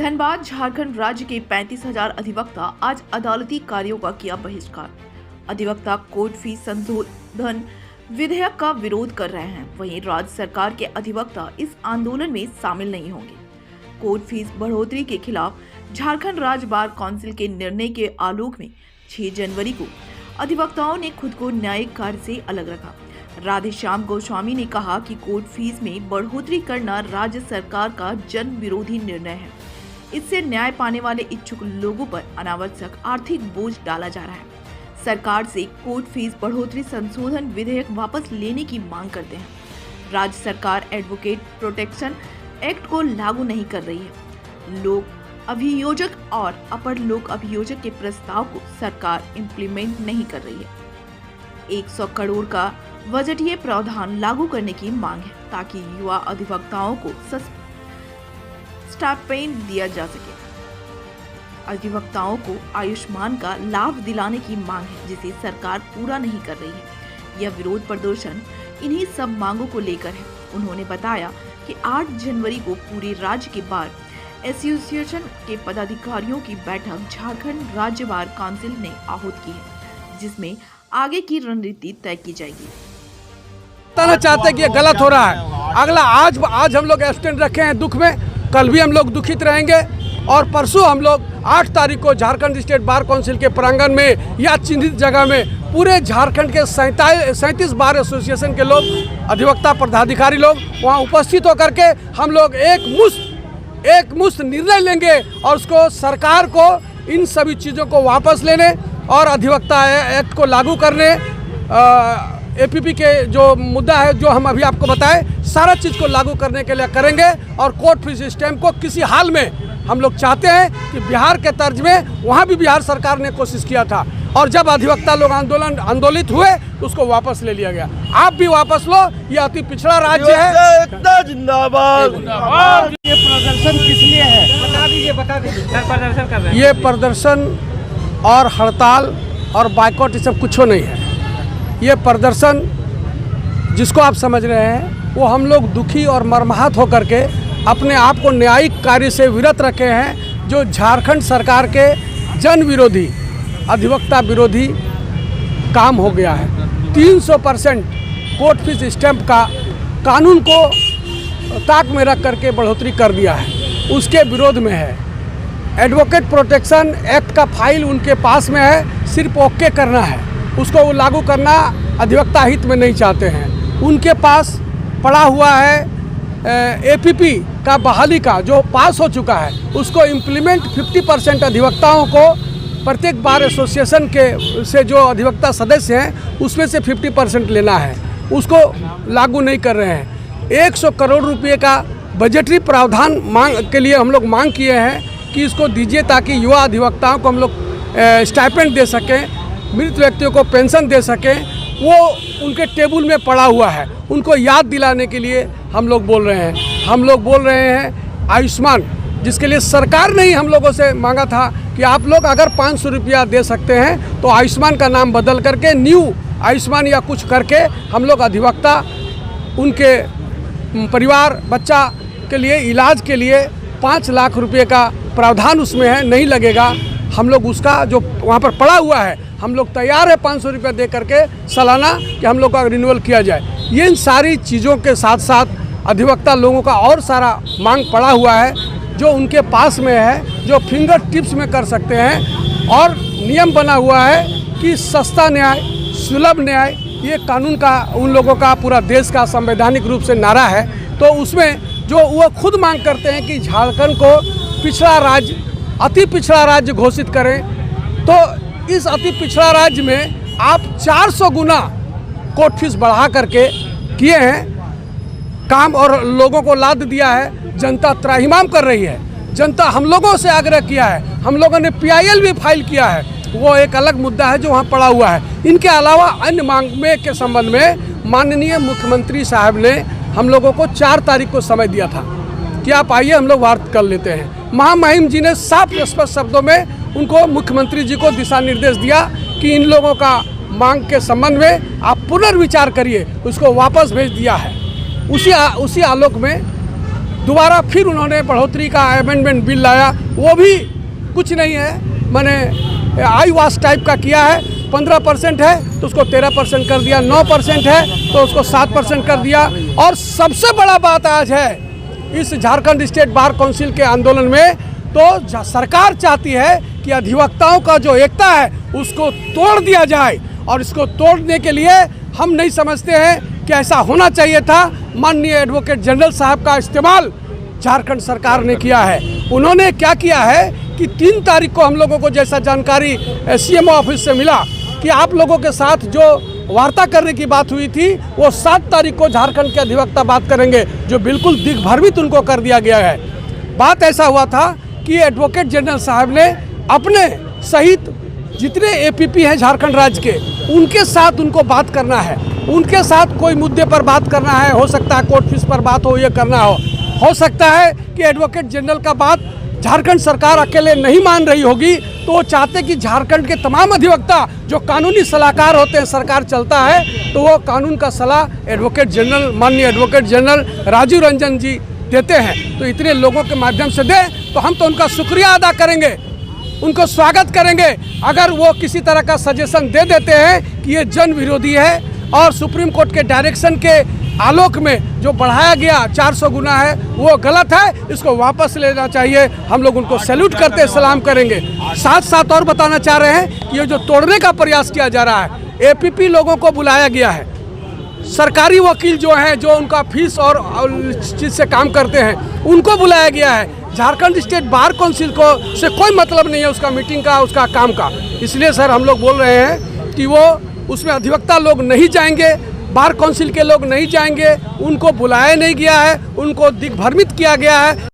धनबाद झारखंड राज्य के 35,000 अधिवक्ता आज अदालती कार्यों का किया बहिष्कार। अधिवक्ता कोर्ट फीस संशोधन विधेयक का विरोध कर रहे हैं। वहीं राज्य सरकार के अधिवक्ता इस आंदोलन में शामिल नहीं होंगे। कोर्ट फीस बढ़ोतरी के खिलाफ झारखंड राज्य बार काउंसिल के निर्णय के आलोक में 6 जनवरी को अधिवक्ताओं ने खुद को न्यायिक कार्य से अलग रखा। राधेश्याम गोस्वामी ने कहा कि कोर्ट फीस में बढ़ोतरी करना राज्य सरकार का जन विरोधी निर्णय है। इससे न्याय पाने वाले इच्छुक लोगों पर अनावश्यक आर्थिक बोझ डाला जा रहा है। सरकार से कोर्ट फीस बढ़ोतरी संशोधन विधेयक वापस लेने की मांग करते हैं। राज्य सरकार एडवोकेट प्रोटेक्शन एक्ट को लागू नहीं कर रही है। लोक अभियोजक और अपर लोक अभियोजक के प्रस्ताव को सरकार इम्प्लीमेंट नहीं कर रही है। 100 करोड़ का बजटीय प्रावधान लागू करने की मांग है ताकि युवा अधिवक्ताओं को स्टाइपेंड दिया जा सके। अधिवक्ताओं को आयुष्मान का लाभ दिलाने की मांग है जिसे सरकार पूरा नहीं कर रही है। यह विरोध प्रदर्शन इन्हीं सब मांगों को लेकर है। उन्होंने बताया कि 8 जनवरी को पूरे राज्य के बार एसोसिएशन के पदाधिकारियों की बैठक झारखंड राज्य बार काउंसिल ने आहूत की है, जिसमें आगे की रणनीति तय की जाएगी। बताना चाहते हैं कि ये गलत हो रहा है। अगला आज हम लोग स्टैंड रखे हैं दुख में, कल भी हम लोग दुखित रहेंगे और परसों हम लोग 8 तारीख को झारखंड स्टेट बार काउंसिल के प्रांगण में या चिन्हित जगह में पूरे झारखंड के 37 बार एसोसिएशन के लोग, अधिवक्ता पदाधिकारी लोग वहाँ उपस्थित होकर के हम लोग एक मुश्त निर्णय लेंगे और उसको सरकार को इन सभी चीज़ों को वापस लेने और अधिवक्ता एक्ट को लागू करने, एपीपी के जो मुद्दा है जो हम अभी आपको बताएं, सारा चीज़ को लागू करने के लिए करेंगे। और कोर्ट फीस सिस्टम को किसी हाल में हम लोग चाहते हैं कि बिहार के तर्ज में, वहाँ भी बिहार सरकार ने कोशिश किया था और जब अधिवक्ता लोग आंदोलित हुए तो उसको वापस ले लिया गया। आप भी वापस लो, ये अति पिछड़ा राज्य है। जिंदाबाद। ये प्रदर्शन किस लिए है बता दीजिए। प्रदर्शन कर रहे हैं। ये प्रदर्शन और हड़ताल और बाइकआउट ये सब कुछ नहीं है। ये प्रदर्शन जिसको आप समझ रहे हैं वो हम लोग दुखी और मर्माहत होकर के अपने आप को न्यायिक कार्य से विरत रखे हैं। जो झारखंड सरकार के जन विरोधी, अधिवक्ता विरोधी काम हो गया है। 300% कोर्ट फीस स्टैंप का कानून को ताक में रख करके बढ़ोतरी कर दिया है, उसके विरोध में है। एडवोकेट प्रोटेक्शन एक्ट का फाइल उनके पास में है, सिर्फ ओके करना है, उसको वो लागू करना अधिवक्ता हित में नहीं चाहते हैं। उनके पास पड़ा हुआ है एपीपी का बहाली का जो पास हो चुका है, उसको इम्प्लीमेंट 50% अधिवक्ताओं को प्रत्येक बार एसोसिएशन के से जो अधिवक्ता सदस्य हैं उसमें से 50% लेना है, उसको लागू नहीं कर रहे हैं। 100 करोड़ रुपये का बजटरी प्रावधान के लिए हम लोग मांग किए हैं कि इसको दीजिए ताकि युवा अधिवक्ताओं को हम लोग स्टाइपेंड दे सकें, मृत व्यक्तियों को पेंशन दे सकें। वो उनके टेबल में पड़ा हुआ है, उनको याद दिलाने के लिए हम लोग बोल रहे हैं। हम लोग बोल रहे हैं आयुष्मान, जिसके लिए सरकार ने ही हम लोगों से मांगा था कि आप लोग अगर 500 रुपया दे सकते हैं तो आयुष्मान का नाम बदल करके न्यू आयुष्मान या कुछ करके हम लोग अधिवक्ता उनके परिवार बच्चा के लिए इलाज के लिए 5 लाख रुपये का प्रावधान उसमें है, नहीं लगेगा। हम लोग उसका जो वहाँ पर पड़ा हुआ है हम लोग तैयार है 500 रुपया दे करके सालाना कि हम लोग का रिन्यूअल किया जाए। ये इन सारी चीज़ों के साथ साथ अधिवक्ता लोगों का और सारा मांग पड़ा हुआ है जो उनके पास में है, जो फिंगर टिप्स में कर सकते हैं। और नियम बना हुआ है कि सस्ता न्याय, सुलभ न्याय, ये कानून का उन लोगों का पूरा देश का संवैधानिक रूप से नारा है। तो उसमें जो वो खुद मांग करते हैं कि झारखंड को पिछड़ा राज्य, अति पिछड़ा राज्य घोषित करें, तो इस अति पिछड़ा राज्य में आप 400 गुना कोर्ट फीस बढ़ा करके किए हैं काम और लोगों को लाद दिया है। जनता त्राहिमाम कर रही है। जनता हम लोगों से आग्रह किया है, हम लोगों ने PIL भी फाइल किया है, वो एक अलग मुद्दा है जो वहाँ पड़ा हुआ है। इनके अलावा अन्य मांगों के संबंध में माननीय मुख्यमंत्री साहब ने हम लोगों को 4 तारीख को समय दिया था कि आप आइए हम लोग वार्ता कर लेते हैं। महामहिम जी ने साफ स्पष्ट शब्दों में उनको, मुख्यमंत्री जी को दिशा निर्देश दिया कि इन लोगों का मांग के संबंध में आप पुनर्विचार करिए, उसको वापस भेज दिया है। उसी आलोक में दोबारा फिर उन्होंने बढ़ोतरी का अमेंडमेंट बिल लाया, वो भी कुछ नहीं है, मैंने आई वाश टाइप का किया है। 15% है तो उसको 13% कर दिया, 9% है तो उसको 7% कर दिया। और सबसे बड़ा बात आज है इस झारखंड स्टेट बार काउंसिल के आंदोलन में, तो सरकार चाहती है कि अधिवक्ताओं का जो एकता है उसको तोड़ दिया जाए। और इसको तोड़ने के लिए हम नहीं समझते हैं कि ऐसा होना चाहिए था। माननीय एडवोकेट जनरल साहब का इस्तेमाल झारखंड सरकार ने किया है। उन्होंने क्या किया है कि 3 तारीख को हम लोगों को जैसा जानकारी सीएमओ ऑफिस से मिला कि आप लोगों के साथ जो वार्ता करने की बात हुई थी वो 7 तारीख को झारखंड के अधिवक्ता बात करेंगे, जो बिल्कुल दिग्भ्रमित उनको कर दिया गया है। बात ऐसा हुआ था कि एडवोकेट जनरल साहब ने अपने सहित जितने एपीपी हैं झारखंड राज्य के, उनके साथ उनको बात करना है, उनके साथ कोई मुद्दे पर बात करना है। हो सकता है कोर्ट फीस पर बात हो, ये करना हो सकता है कि एडवोकेट जनरल का बात झारखंड सरकार अकेले नहीं मान रही होगी, तो वो चाहते कि झारखंड के तमाम अधिवक्ता जो कानूनी सलाहकार होते हैं, सरकार चलता है तो वो कानून का सलाह एडवोकेट जनरल, माननीय एडवोकेट जनरल राजीव रंजन जी देते हैं। तो इतने लोगों के माध्यम से दें तो हम तो उनका शुक्रिया अदा करेंगे, उनको स्वागत करेंगे। अगर वो किसी तरह का सजेशन दे देते हैं कि ये जन विरोधी है और सुप्रीम कोर्ट के डायरेक्शन के आलोक में जो बढ़ाया गया 400 गुना है वो गलत है, इसको वापस लेना चाहिए। हम लोग उनको सैल्यूट करते सलाम करेंगे। साथ साथ और बताना चाह रहे हैं कि ये जो तोड़ने का प्रयास किया जा रहा है, एपीपी लोगों को बुलाया गया है, सरकारी वकील जो हैं, जो उनका फीस और चीज़ से काम करते हैं, उनको बुलाया गया है। झारखंड स्टेट बार काउंसिल को से कोई मतलब नहीं है उसका मीटिंग का, उसका काम का। इसलिए सर हम लोग बोल रहे हैं कि वो उसमें अधिवक्ता लोग नहीं जाएंगे, बार काउंसिल के लोग नहीं जाएंगे, उनको बुलाया नहीं गया है, उनको दिग्भ्रमित किया गया है।